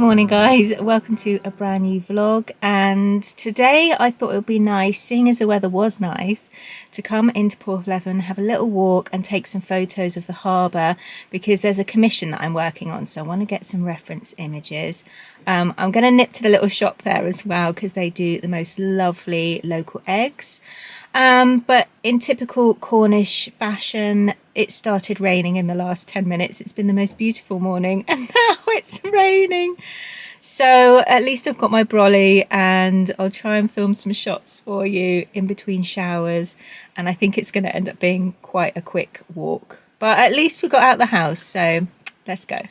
morning guys, welcome to a brand new vlog, and today I thought it would be nice, seeing as the weather was nice, to come into Porthleven, have a little walk and take some photos of the harbour because there's a commission that I'm working on, so I want to get some reference images. I'm going to nip to the little shop there as well because they do the most lovely local eggs. But in typical Cornish fashion, it started raining in the last 10 minutes. It's been the most beautiful morning and now it's raining. So at least I've got my brolly and I'll try and film some shots for you in between showers. And I think it's going to end up being quite a quick walk. But at least we got out the house, so let's go.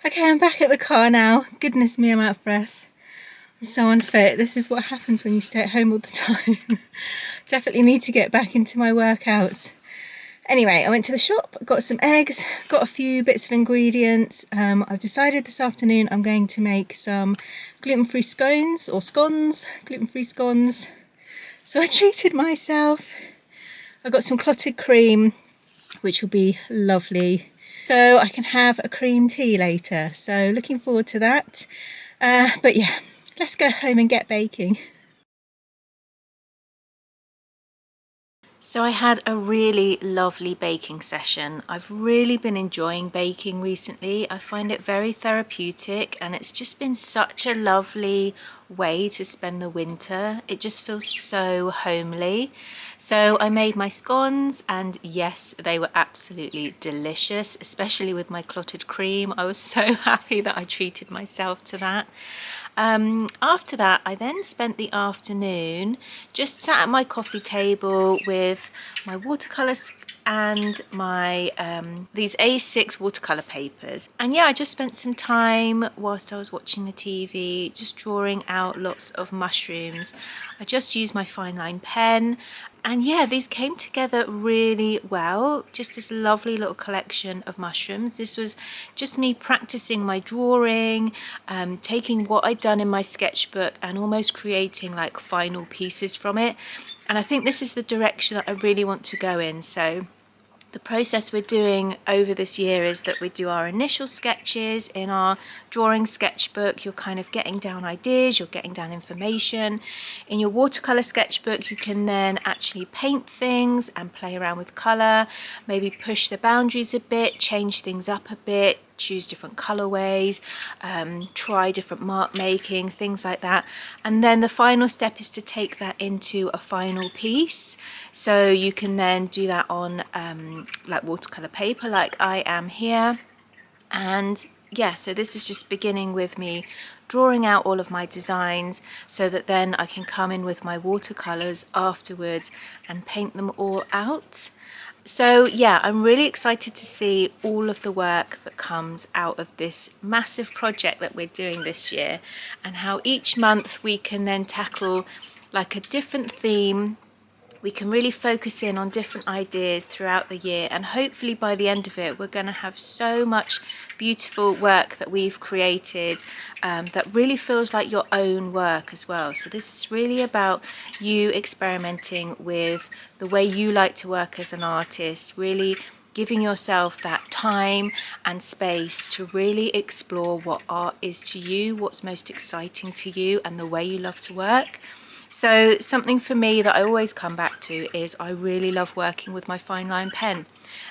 Okay, I'm back at the car now. Goodness me, I'm out of breath. I'm so unfit. This is what happens when you stay at home all the time. Definitely need to get back into my workouts. Anyway, I went to the shop, got some eggs, got a few bits of ingredients. I've decided this afternoon I'm going to make some gluten-free scones, or scones, gluten-free scones. So I treated myself. I got some clotted cream, which will be lovely. So I can have a cream tea later. So looking forward to that. But yeah, let's go home and get baking. So I had a really lovely baking session. I've really been enjoying baking recently. I find it very therapeutic and it's just been such a lovely way to spend the winter. It just feels so homely. So I made my scones and yes, they were absolutely delicious, especially with my clotted cream. I was so happy that I treated myself to that. After that, I then spent the afternoon just sat at my coffee table with my watercolours and my these A6 watercolour papers. And yeah, I just spent some time whilst I was watching the TV just drawing out lots of mushrooms. I just used my fine line pen, and yeah, these came together really well. Just this lovely little collection of mushrooms. This was just me practicing my drawing, taking what I'd done in my sketchbook and almost creating like final pieces from it. And I think this is the direction that I really want to go in. So the process we're doing over this year is that we do our initial sketches in our drawing sketchbook. You're kind of getting down ideas, you're getting down information. In your watercolour sketchbook, you can then actually paint things and play around with colour, maybe push the boundaries a bit, change things up a bit, choose different colorways, try different mark making, things like that. And then the final step is to take that into a final piece. So you can then do that on like watercolor paper like I am here. And yeah, so this is just beginning with me drawing out all of my designs so that then I can come in with my watercolors afterwards and paint them all out. So yeah, I'm really excited to see all of the work that comes out of this massive project that we're doing this year, and how each month we can then tackle like a different theme. We can really focus in on different ideas throughout the year, and hopefully by the end of it we're going to have so much beautiful work that we've created that really feels like your own work as well. So this is really about you experimenting with the way you like to work as an artist, really giving yourself that time and space to really explore what art is to you, what's most exciting to you, and the way you love to work. So something for me that I always come back to is I really love working with my fine line pen,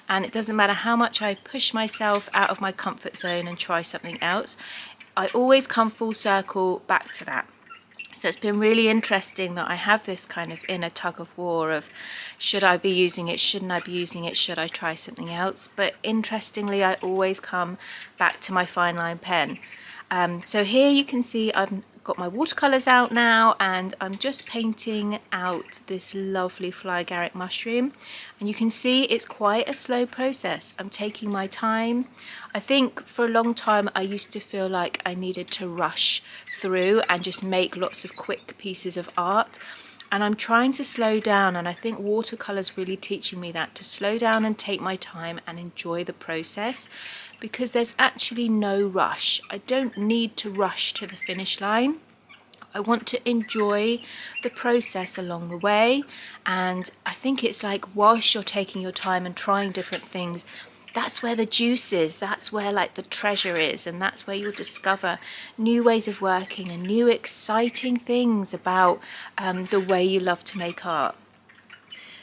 and it doesn't matter how much I push myself out of my comfort zone and try something else, I always come full circle back to that. So it's been really interesting that I have this kind of inner tug of war of should I be using it, shouldn't I be using it, should I try something else? But interestingly, I always come back to my fine line pen. So here you can see I've got my watercolors out now, and I'm just painting out this lovely fly agaric mushroom, and you can see it's quite a slow process. I'm taking my time. I think for a long time I used to feel like I needed to rush through and just make lots of quick pieces of art, and I'm trying to slow down, and I think watercolors really teaching me that, to slow down and take my time and enjoy the process, because there's actually no rush. I don't need to rush to the finish line. I want to enjoy the process along the way, and I think it's like whilst you're taking your time and trying different things, that's where the juice is, that's where like the treasure is, and that's where you'll discover new ways of working and new exciting things about the way you love to make art.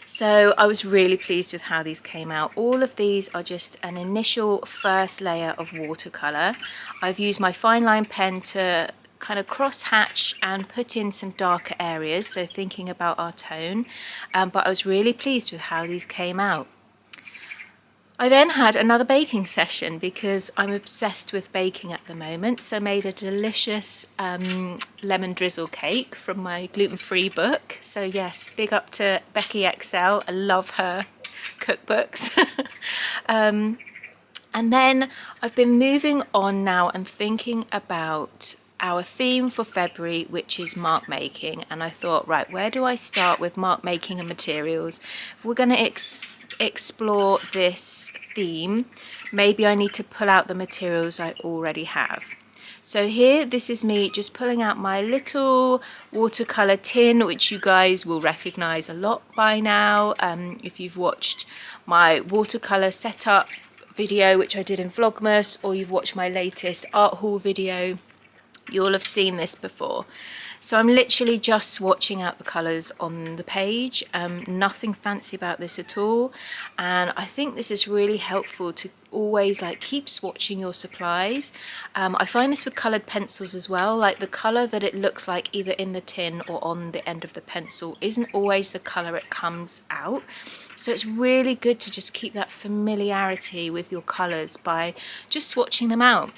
So I was really pleased with how these came out. All of these are just an initial first layer of watercolour. I've used my fine line pen to kind of cross hatch and put in some darker areas, so thinking about our tone, but I was really pleased with how these came out. I then had another baking session because I'm obsessed with baking at the moment, so made a delicious lemon drizzle cake from my gluten-free book. So yes, big up to Becky XL, I love her cookbooks. And then I've been moving on now and thinking about our theme for February, which is mark making, and I thought, right, where do I start with mark making and materials? If we're going to explore this theme, maybe I need to pull out the materials I already have. So here, this is me just pulling out my little watercolor tin, which you guys will recognize a lot by now if you've watched my watercolor setup video, which I did in Vlogmas, or you've watched my latest art haul video. You'll have seen this before. So I'm literally just swatching out the colours on the page, nothing fancy about this at all, and I think this is really helpful to always like keep swatching your supplies. I find this with coloured pencils as well, like the colour that it looks like either in the tin or on the end of the pencil isn't always the colour it comes out. So it's really good to just keep that familiarity with your colours by just swatching them out.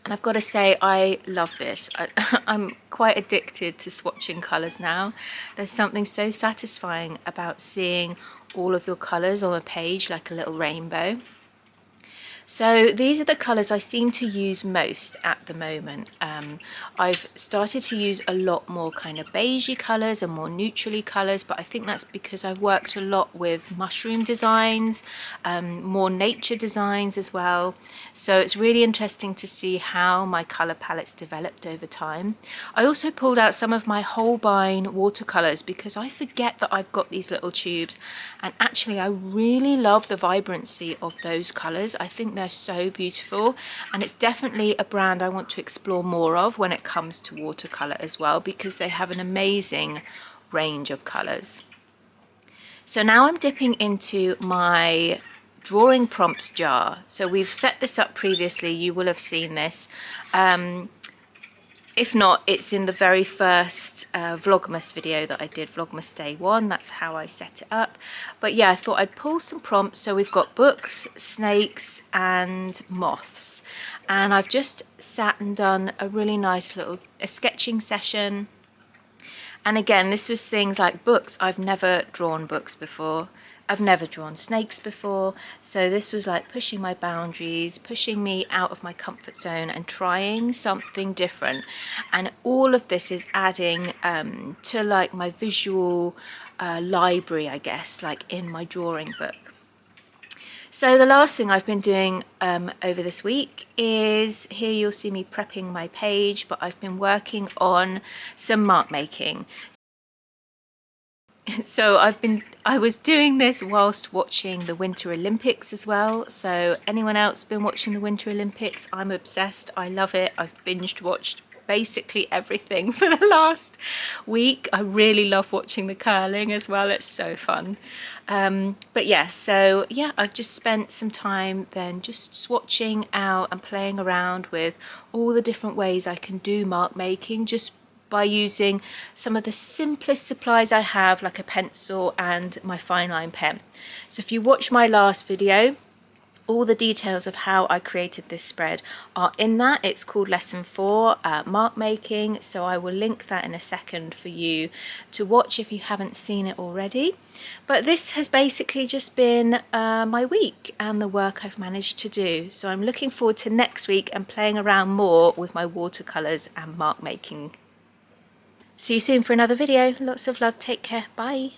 And I've got to say, I love this. I'm quite addicted to swatching colours now. There's something so satisfying about seeing all of your colours on a page like a little rainbow. So these are the colours I seem to use most at the moment. I've started to use a lot more kind of beigey colours and more neutrally colours, but I think that's because I've worked a lot with mushroom designs, more nature designs as well. So it's really interesting to see how my colour palettes developed over time. I also pulled out some of my Holbein watercolours because I forget that I've got these little tubes, and actually I really love the vibrancy of those colours. I think they're so beautiful, and it's definitely a brand I want to explore more of when it comes to watercolour as well, because they have an amazing range of colours. So now I'm dipping into my drawing prompts jar. So we've set this up previously, you will have seen this. If not, it's in the very first Vlogmas video that I did, Vlogmas Day 1. That's how I set it up. But yeah, I thought I'd pull some prompts. So we've got books, snakes and moths. And I've just sat and done a really nice little sketching session. And again, this was things like books. I've never drawn books before. I've never drawn snakes before, so this was like pushing my boundaries, pushing me out of my comfort zone and trying something different. And all of this is adding to like my visual library, I guess, like in my drawing book. So the last thing I've been doing over this week is, here you'll see me prepping my page, but I've been working on some mark making. So I was doing this whilst watching the Winter Olympics as well. So anyone else been watching the Winter Olympics? I'm obsessed. I love it. I've binged watched basically everything for the last week. I really love watching the curling as well. It's so fun. But yeah, so yeah, I've just spent some time then just swatching out and playing around with all the different ways I can do mark making, just by using some of the simplest supplies I have, like a pencil and my fine line pen. So if you watch my last video, all the details of how I created this spread are in that. It's called Lesson 4, Mark Making, so I will link that in a second for you to watch if you haven't seen it already. But this has basically just been my week and the work I've managed to do. So I'm looking forward to next week and playing around more with my watercolours and mark making. See you soon for another video. Lots of love. Take care. Bye.